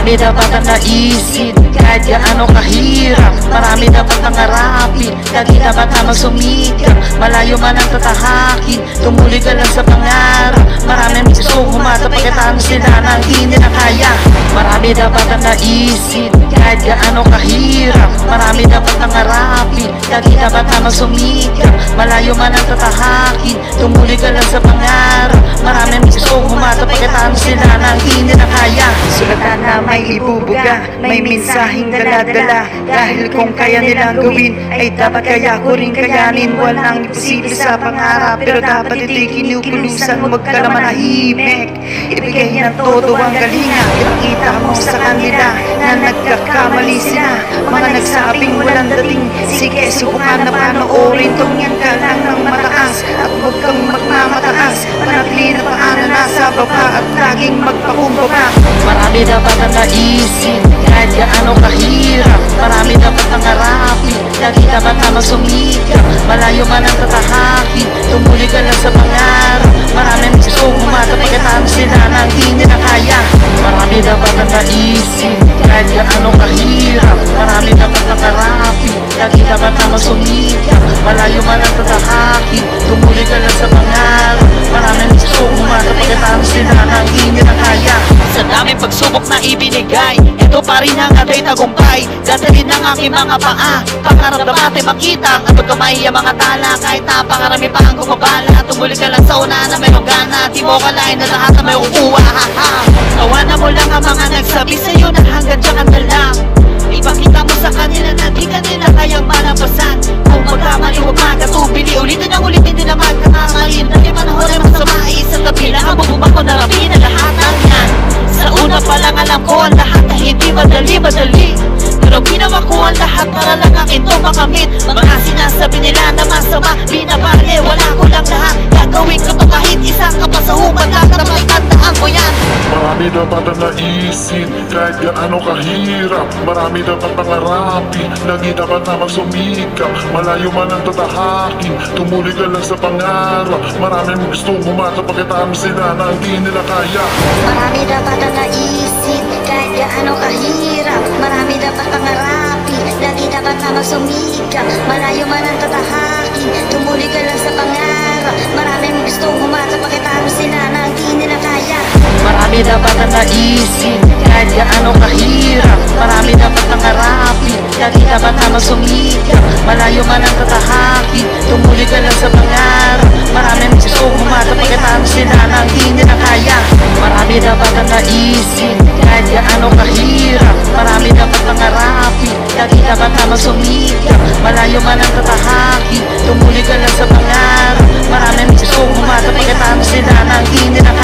Marami dapat ang naisip, kahit gaano kahirap. Marami dapat nangarapin, lagi dapat na magsumikap. Malayo man ang tatahakin, tumuloy ka lang sa pangarap. Maraming gusto humatap, pagkatapos sila na hindi na kaya. Marami dapat ang naisip, kahit gaano kahirap. Marami dapat nangarapin, lagi dapat na magsumikap. Malayo man ang tatahakin, tumuloy ka lang sa pangarap. Maraming gusto humatap, pagkatapos sila na hindi na kaya. Sulatan na may ibubuga, may mensaheng dala-dala. Dahil kung kaya nilang gawin, ay dapat kaya ko rin kayanin. Walang imposible sa pangarap, pero dapat ito'y kinukulusan. Huwag ka naman nahimik, ibigay ng todo ang galinga. Ipakita mo sa kanila na nagkakamali sila. Mga nagsabing walang dating, sige subukan na panoorin. Tungyan ka lang ng mataas at huwag kang magmamataas. Panatili na paano nasa baba at laging magpakumbaba. Marami dapat ang naisip, kahit gaano kahirap. Marami dapat nangarapin, lagi dapat na magsumikap. Malayo man ang tatahakin, tumuloy ka lang sa pangarap. Maraming gusto humatap, pagkatapos sila na hindi na kaya. Marami dapat ang naisip, kahit gaano kahirap. Marami dapat nangarapin, lagi dapat na magsumikap. Malayo man ang tatahakin, tumuloy ka lang sa pangarap. Maraming gusto humatap, pagkatapos sila na hindi na kaya. Sa daming pagsubok na ibinigay, ito pa rin ang ating tagumpay. Dadalhin ng aking mga paa, pangarap na natin makita. At pagkamay ang mga tala, kahit napakarami pa ang gumabala. Tumuli ka lang sa una na mayroong gana, di mo kalain na lahat na may ukuha. Tawanan mo lang ang mga nagsabi sa'yo na hanggang dyan ka lang. Ipakita mo sa kanila na di ka nila kayang malabasan. Kung magkamali huwag magatubili, ulitin ang ulitin din naman kakangalin. Dahil panahon ay masama, isang tabi lang ang bubumang ko na rabi na lahat ng yan. Sa una pa lang alam ko ang lahat na hindi madali. Pero ginawa ko ang lahat para lang akin to makamit. Mga sinasabi nila na masama, binabali, wala ko lang lahat. Gagawin ko to kahit isang kapasahuman lang na magtandaan ko yan. Marami dapat ang naisip, kahit gaano kahirap. Marami dapat nangarapin, lagi dapat na magsumikap. Malayo man ang tatahakin, tumuloy ka lang sa pangarap. Maraming gusto humatap, pagkatapos sila na hindi nila kaya. Marami dapat ang naisip, kahit gaano kahirap. Marami dapat pangarapin, lagi dapat na magsumikap. Malayo man ang tatahakin, tumuloy ka lang sa pangarap. Maraming gusto humatap, pagkatapos sila na hindi nila kaya. Marami dapat ang naisip, kahit gaano kahirap. Marami dapat nangarapin, lagi dapat na magsumikap. Malayo man ang tatahakin, tumuloy ka lang sa pangarap. Maraming gusto humatap, pagkatapos sila na hindi na kaya. Marami dapat ang naisip, kahit gaano kahirap. Marami dapat nangarapin, lagi dapat na magsumikap. Malayo man ang tatahakin, tumuloy ka lang sa pangarap. Maraming gusto humatap, pagkatapos sila na hindi na kaya.